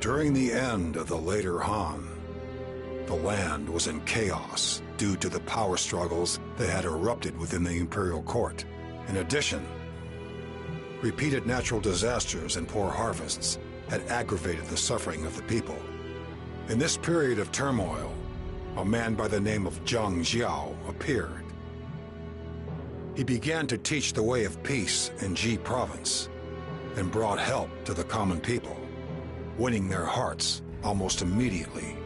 During the end of the later Han, the land was in chaos due to the power struggles that had erupted within the imperial court. In addition, repeated natural disasters and poor harvests had aggravated the suffering of the people. In this period of turmoil, a man by the name of Zhang Jiao appeared. He began to teach the way of peace in Ji province and brought help to the common people, winning their hearts almost immediately.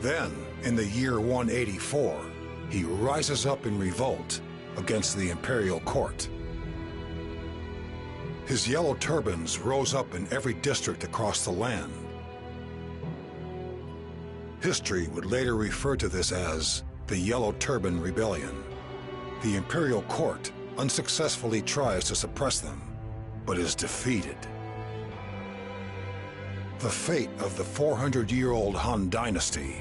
Then, in the year 184, he rises up in revolt against the imperial court. His yellow turbans rose up in every district across the land. History would later refer to this as the Yellow Turban Rebellion. The imperial court unsuccessfully tries to suppress them, but is defeated. The fate of the 400-year-old Han Dynasty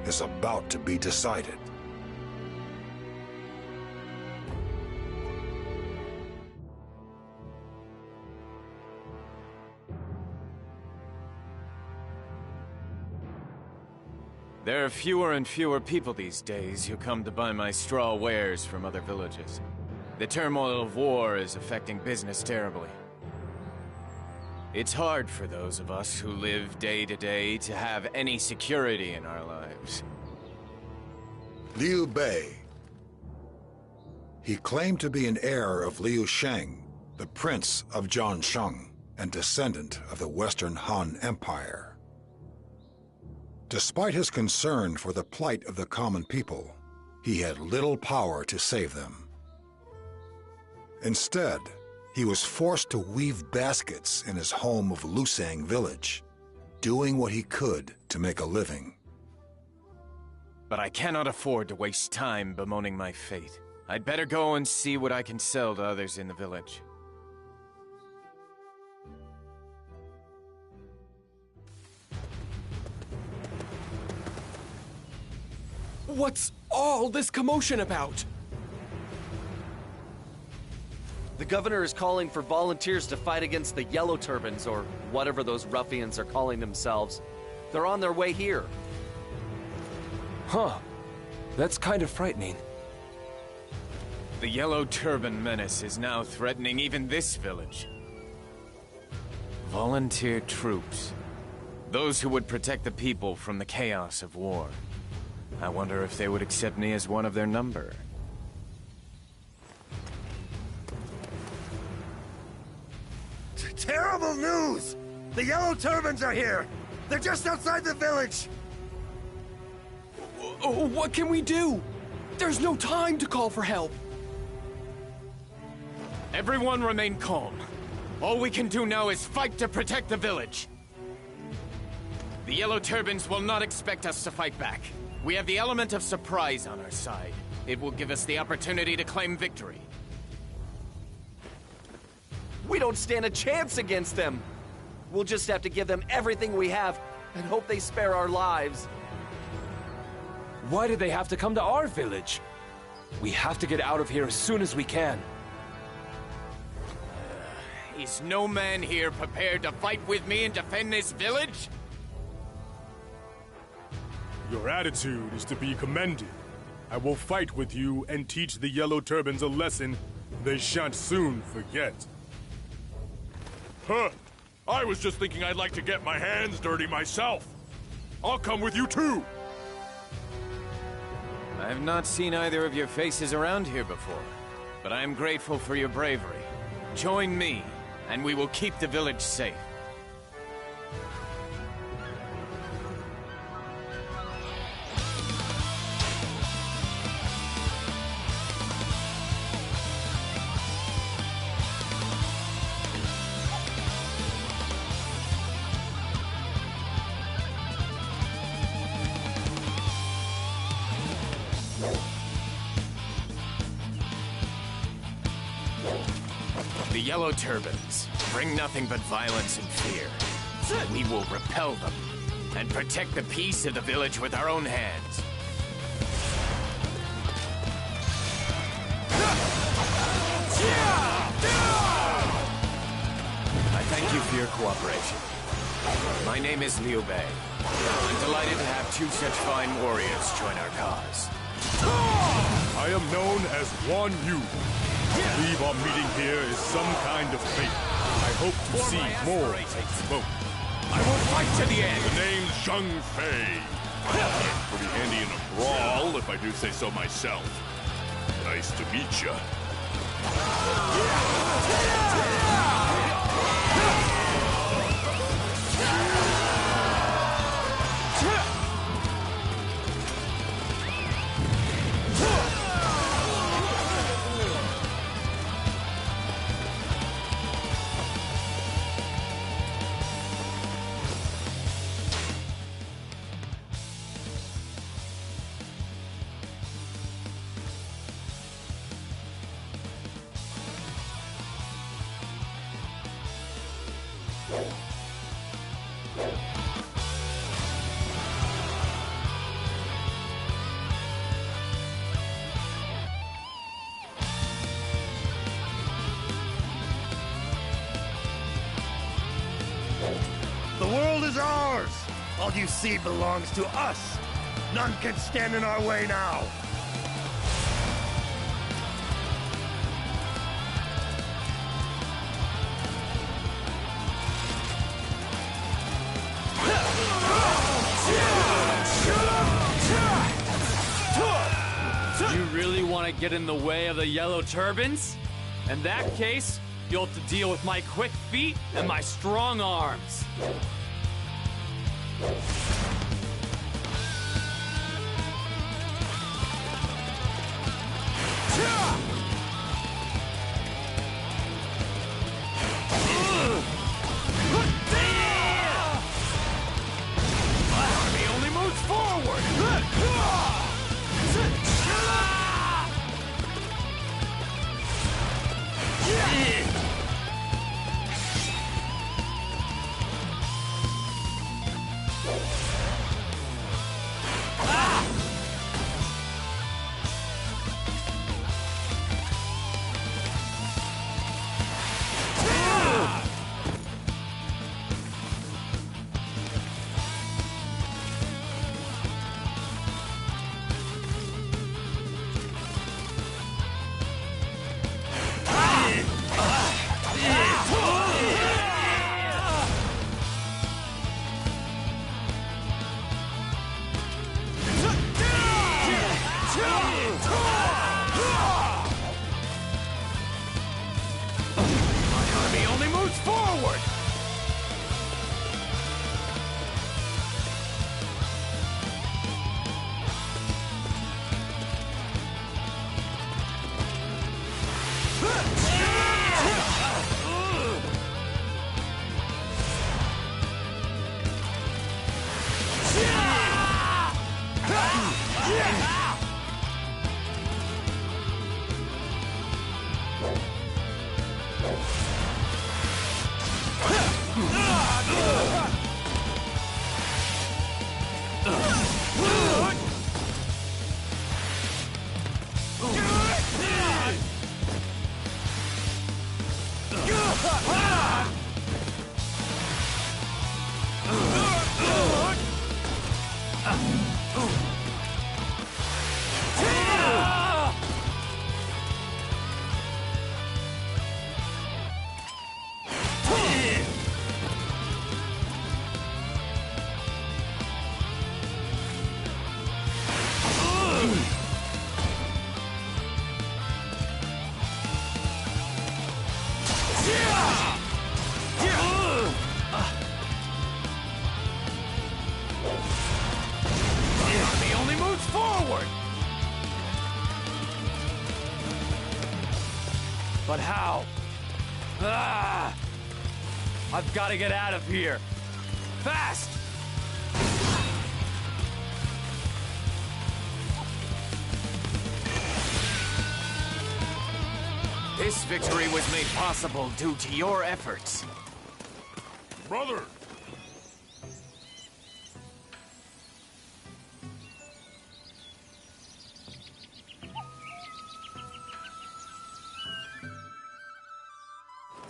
is about to be decided. There are fewer and fewer people these days who come to buy my straw wares from other villages. The turmoil of war is affecting business terribly. It's hard for those of us who live day to day to have any security in our lives. Liu Bei. He claimed to be an heir of Liu Sheng, the prince of Jiansheng, and descendant of the Western Han Empire. Despite his concern for the plight of the common people, he had little power to save them. Instead, he was forced to weave baskets in his home of Lusang village, doing what he could to make a living. But I cannot afford to waste time bemoaning my fate. I'd better go and see what I can sell to others in the village. What's all this commotion about? The governor is calling for volunteers to fight against the Yellow Turbans, or whatever those ruffians are calling themselves. They're on their way here. Huh. That's kind of frightening. The Yellow Turban menace is now threatening even this village. Volunteer troops. Those who would protect the people from the chaos of war. I wonder if they would accept me as one of their number. Terrible news! The Yellow Turbans are here! They're just outside the village! What can we do? There's no time to call for help. Everyone remain calm. All we can do now is fight to protect the village. The Yellow Turbans will not expect us to fight back. We have the element of surprise on our side. It will give us the opportunity to claim victory. We don't stand a chance against them. We'll just have to give them everything we have and hope they spare our lives. Why did they have to come to our village? We have to get out of here as soon as we can. Is no man here prepared to fight with me and defend this village? Your attitude is to be commended. I will fight with you and teach the Yellow Turbans a lesson they shan't soon forget. Huh! I was just thinking I'd like to get my hands dirty myself. I'll come with you too! I have not seen either of your faces around here before, but I am grateful for your bravery. Join me, and we will keep the village safe. The Yellow Turbans bring nothing but violence and fear. We will repel them and protect the peace of the village with our own hands. I thank you for your cooperation. My name is Liu Bei. I'm delighted to have two such fine warriors join our cause. I am known as Guan Yu. I believe our meeting here is some kind of fate. I hope to For see my more aspirations. smoke. I will fight to the end! The name's Zheng Fei. Pretty handy in a brawl, if I do say so myself. Nice to meet ya. The world is ours! All you see belongs to us! None can stand in our way now! You really want to get in the way of the Yellow Turbans? In that case, you'll have to deal with my quick feet and my strong arms. My army only moves forward! My army only moves forward! Army only moves forward! But how? Ah! I've got to get out of here. Fast! This victory was made possible due to your efforts. Brother!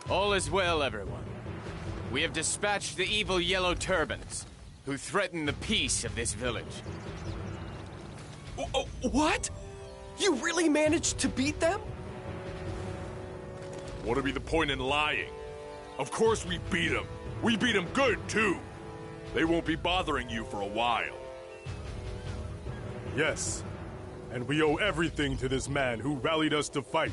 All is well, everyone. We have dispatched the evil Yellow Turbans, who threaten the peace of this village. What? You really managed to beat them? What'd be the point in lying? Of course we beat them. We beat them good, too. They won't be bothering you for a while. Yes, and we owe everything to this man who rallied us to fight.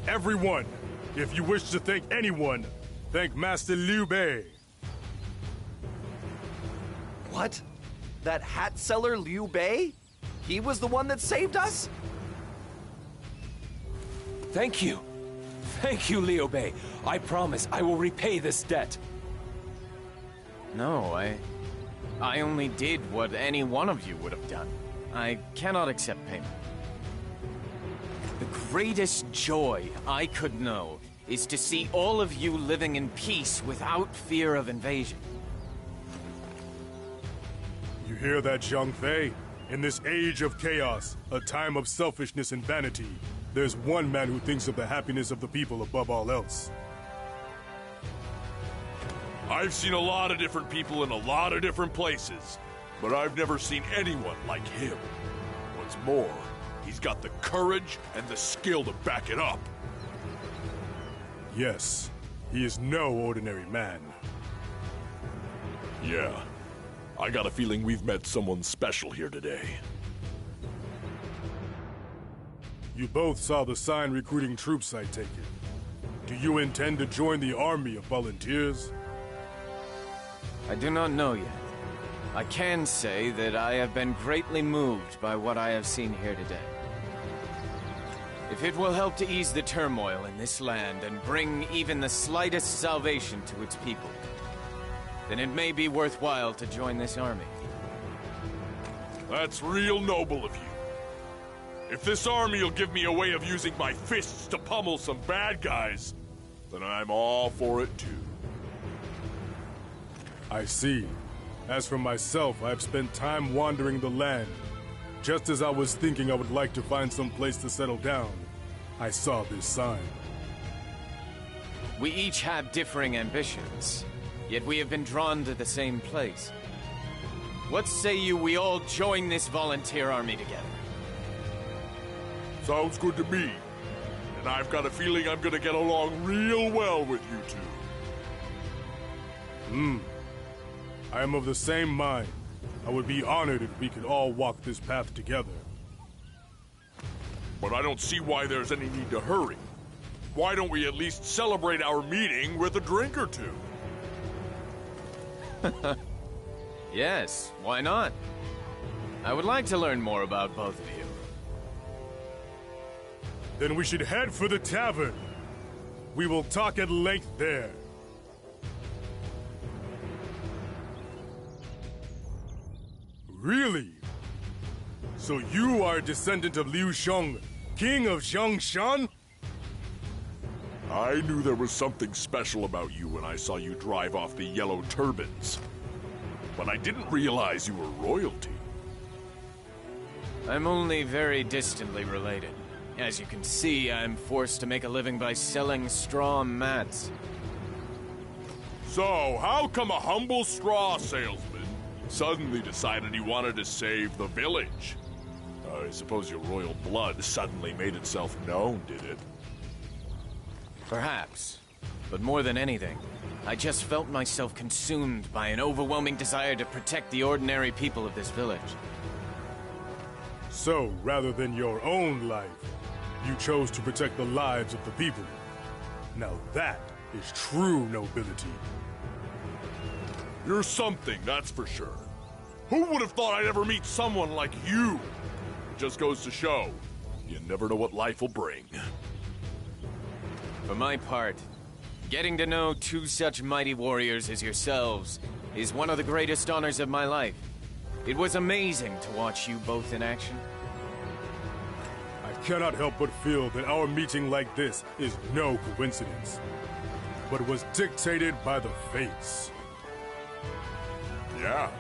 Everyone! If you wish to thank anyone, thank Master Liu Bei. What? That hat seller Liu Bei? He was the one that saved us? Thank you. Thank you, Liu Bei. I promise I will repay this debt. No, I only did what any one of you would have done. I cannot accept payment. The greatest joy I could know is to see all of you living in peace without fear of invasion. You hear that, Zhang Fei? In this age of chaos, a time of selfishness and vanity, there's one man who thinks of the happiness of the people above all else. I've seen a lot of different people in a lot of different places, but I've never seen anyone like him. What's more, he's got the courage and the skill to back it up. Yes, he is no ordinary man. Yeah, I got a feeling we've met someone special here today. You both saw the sign recruiting troops, I take it. Do you intend to join the army of volunteers? I do not know yet. I can say that I have been greatly moved by what I have seen here today. If it will help to ease the turmoil in this land and bring even the slightest salvation to its people, then it may be worthwhile to join this army. That's real noble of you. If this army will give me a way of using my fists to pummel some bad guys, then I'm all for it too. I see. As for myself, I've spent time wandering the land. Just as I was thinking I would like to find some place to settle down, I saw this sign. We each have differing ambitions, yet we have been drawn to the same place. What say you we all join this volunteer army together? Sounds good to me. And I've got a feeling I'm gonna get along real well with you two. I am of the same mind. I would be honored if we could all walk this path together. But I don't see why there's any need to hurry. Why don't we at least celebrate our meeting with a drink or two? Yes, why not? I would like to learn more about both of you. Then we should head for the tavern. We will talk at length there. Really? So you are a descendant of Liu Sheng, king of Zhongshan? I knew there was something special about you when I saw you drive off the Yellow Turbans. But I didn't realize you were royalty. I'm only very distantly related. As you can see, I'm forced to make a living by selling straw mats. So, how come a humble straw salesman suddenly decided he wanted to save the village? I suppose your royal blood suddenly made itself known, did it? Perhaps. But more than anything, I just felt myself consumed by an overwhelming desire to protect the ordinary people of this village. So, rather than your own life, you chose to protect the lives of the people. Now that is true nobility. You're something, that's for sure. Who would have thought I'd ever meet someone like you? It just goes to show, you never know what life will bring. For my part, getting to know two such mighty warriors as yourselves is one of the greatest honors of my life. It was amazing to watch you both in action. I cannot help but feel that our meeting like this is no coincidence, but was dictated by the fates. Yeah.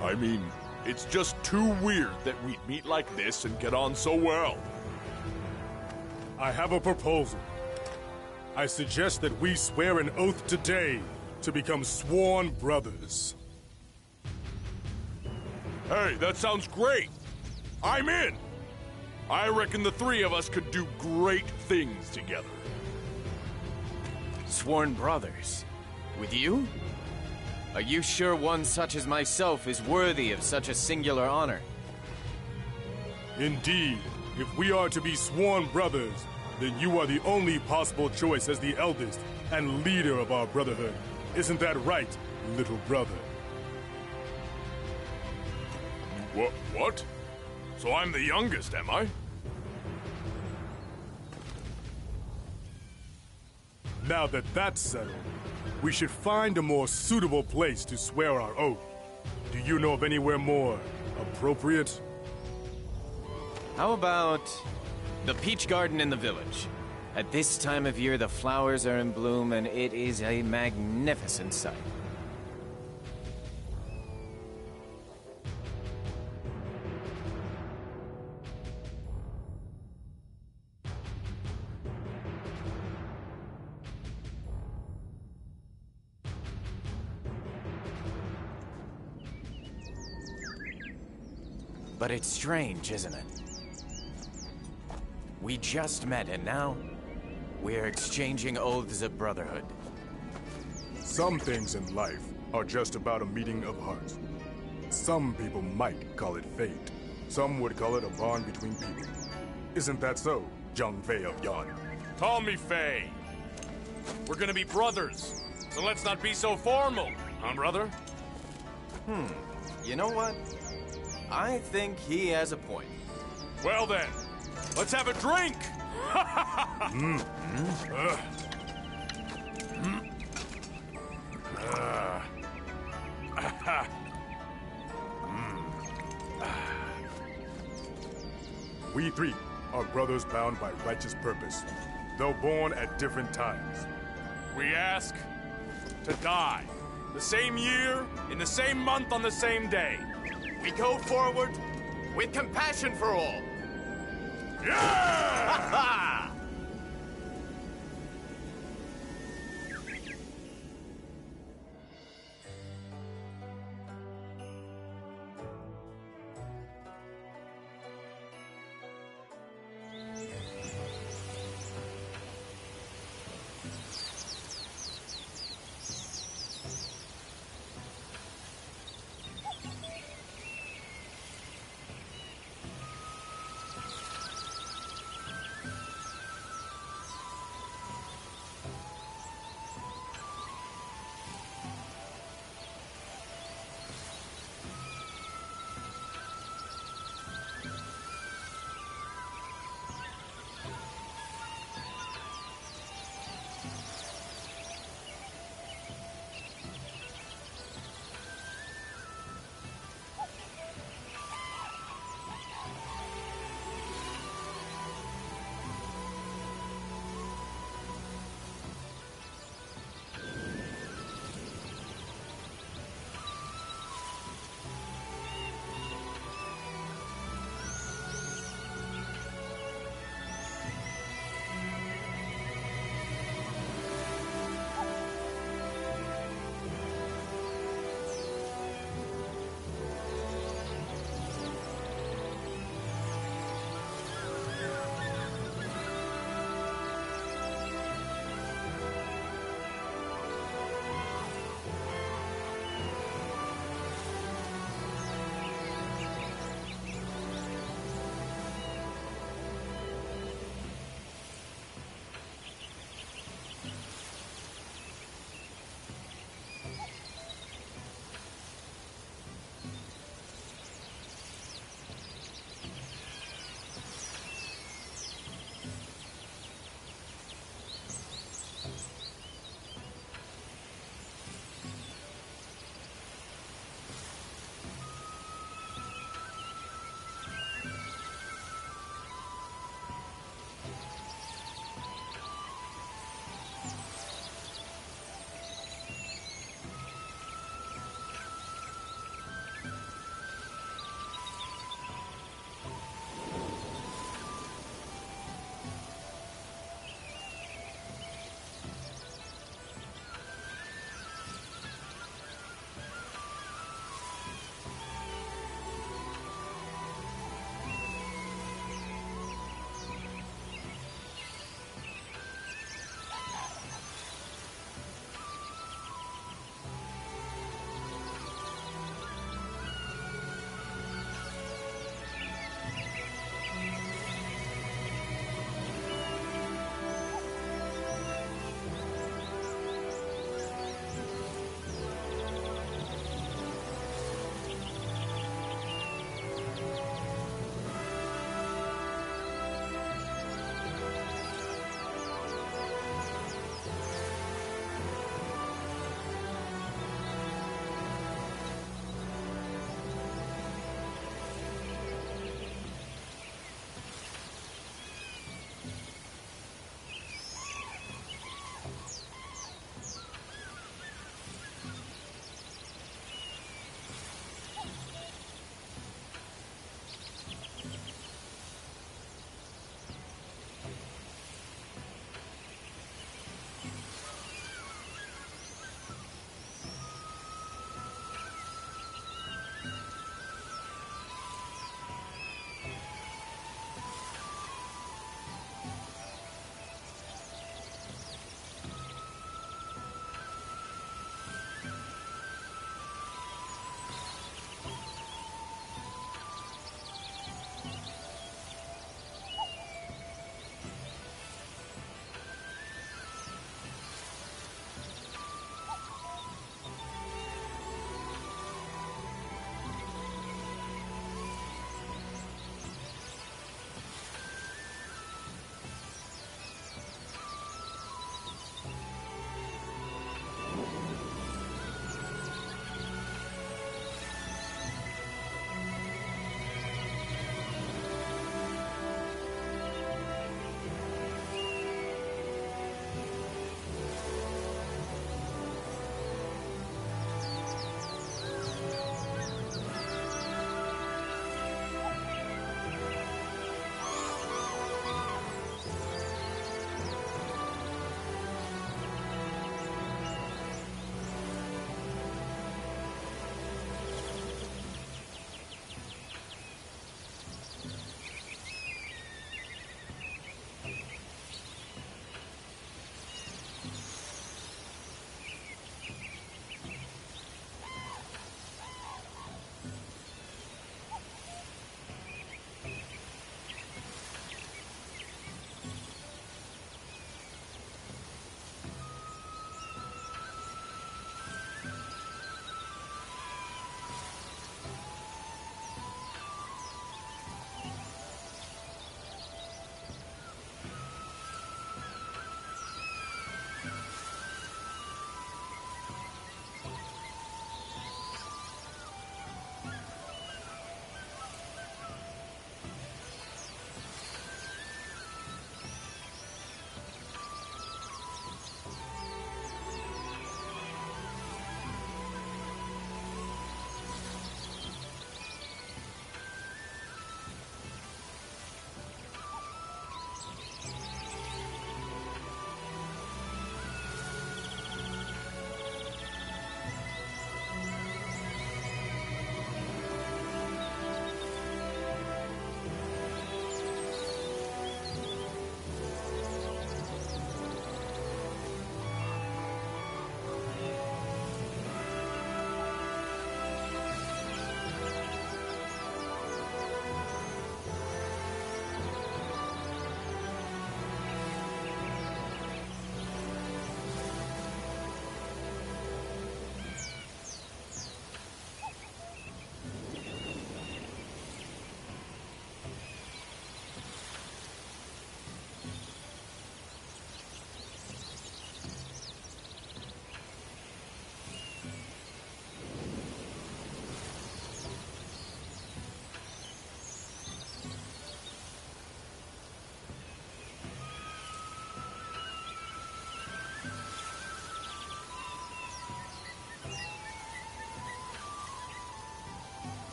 I mean, it's just too weird that we'd meet like this and get on so well. I have a proposal. I suggest that we swear an oath today to become sworn brothers. Hey, that sounds great. I'm in. I reckon the three of us could do great things together. Sworn brothers? With you? Are you sure one such as myself is worthy of such a singular honor? Indeed, if we are to be sworn brothers, then you are the only possible choice as the eldest and leader of our brotherhood. Isn't that right, little brother? What? So I'm the youngest, am I? Now that that's settled, we should find a more suitable place to swear our oath. Do you know of anywhere more appropriate? How about the peach garden in the village? At this time of year, the flowers are in bloom, and it is a magnificent sight. But it's strange, isn't it? We just met, and now we're exchanging oaths of brotherhood. Some things in life are just about a meeting of hearts. Some people might call it fate. Some would call it a bond between people. Isn't that so, Jung Fei of Yon? Call me Faye. We're gonna be brothers, so let's not be so formal, huh, brother? You know what? I think he has a point. Well then, let's have a drink! We three are brothers bound by righteous purpose, though born at different times. We ask to die. The same year, in the same month, on the same day. We go forward with compassion for all. Yeah!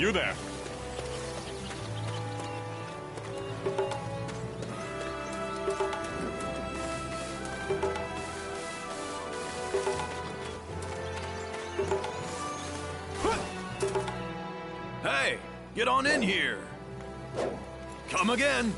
You there. Hey, get on in here. Come again.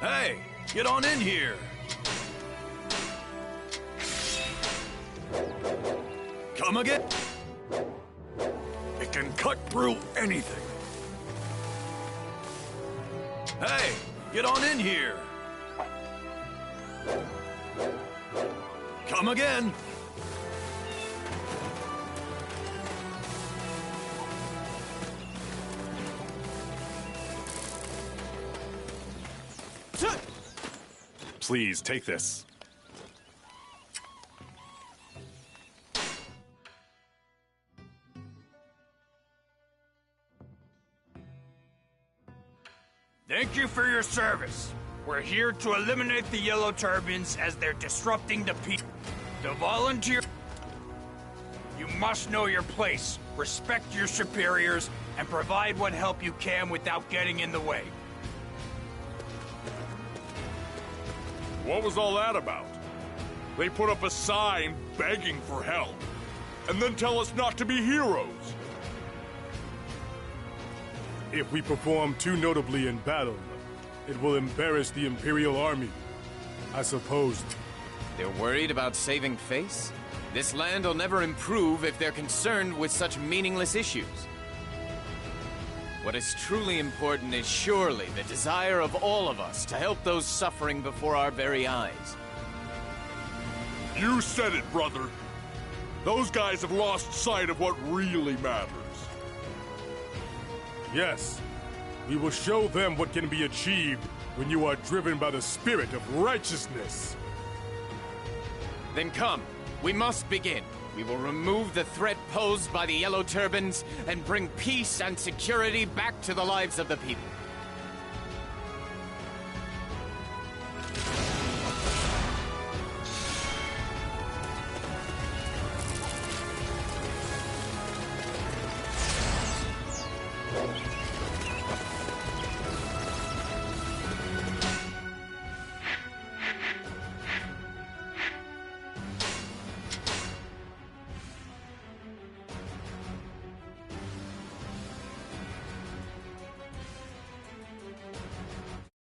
Hey, get on in here. Come again. It can cut through anything. Hey, get on in here. Come again. Please, take this. Thank you for your service. We're here to eliminate the Yellow Turbans as they're disrupting the people. To volunteer, you must know your place, respect your superiors, and provide what help you can without getting in the way. What was all that about? They put up a sign begging for help, and then tell us not to be heroes. If we perform too notably in battle, it will embarrass the Imperial Army. I suppose. They're worried about saving face? This land will never improve if they're concerned with such meaningless issues. What is truly important is surely the desire of all of us to help those suffering before our very eyes. You said it, brother. Those guys have lost sight of what really matters. Yes, we will show them what can be achieved when you are driven by the spirit of righteousness. Then come, we must begin. We will remove the threat posed by the Yellow Turbans and bring peace and security back to the lives of the people.